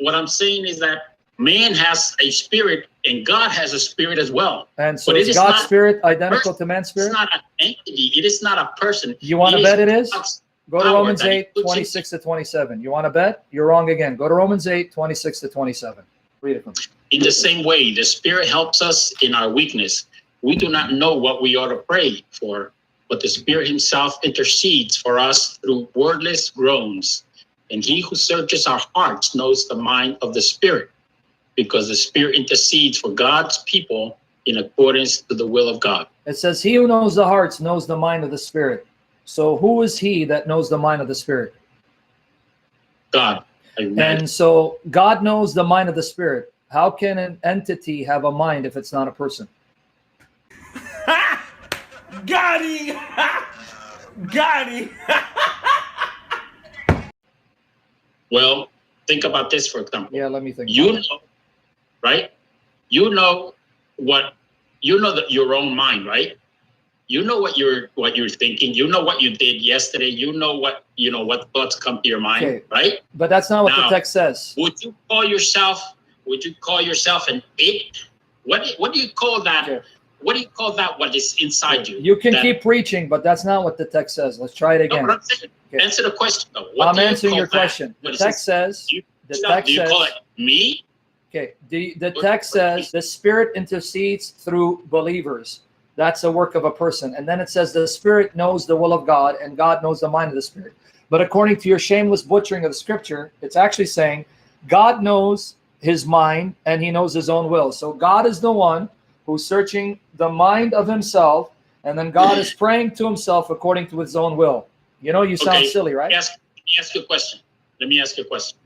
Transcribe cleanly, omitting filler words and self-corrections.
what I'm saying is that man has a spirit and God has a spirit as well. And so is God's spirit identical to man's spirit? It's not an entity. It is not a person. You want to bet it is? Go to Romans that he 8, puts 26 to 27. You want to bet? You're wrong again. Go to Romans 8, 26 to 27. Read it from me. In the same way, the Spirit helps us in our weakness. We do not know what we ought to pray for, but the Spirit himself intercedes for us through wordless groans. And he who searches our hearts knows the mind of the Spirit, because the Spirit intercedes for God's people in accordance to the will of God. It says, he who knows the hearts knows the mind of the Spirit. So who is he that knows the mind of the Spirit? God. And so God knows the mind of the Spirit. How can an entity have a mind if it's not a person? Got him! Got him! Well, think about this, for example. Yeah, let me think. You know, right? You know your own mind, right? You know what you're thinking. You know what you did yesterday. You know what thoughts come to your mind, okay, right? But that's not what the text says. Would you call yourself an it? What do you call that? Okay. What do you call that? What is inside you? You can keep preaching, but that's not what the text says. Let's try it again. No, okay. Answer the question though. I'm answering your question. The text says. Do you call it me? Okay. The text says the Spirit intercedes through believers. That's a work of a person. And then it says the Spirit knows the will of God and God knows the mind of the Spirit. But according to your shameless butchering of the scripture, it's actually saying God knows his mind and he knows his own will. So God is the one who's searching the mind of himself, and then God is praying to himself according to his own will. You know, you sound silly, right? Let me ask you a question.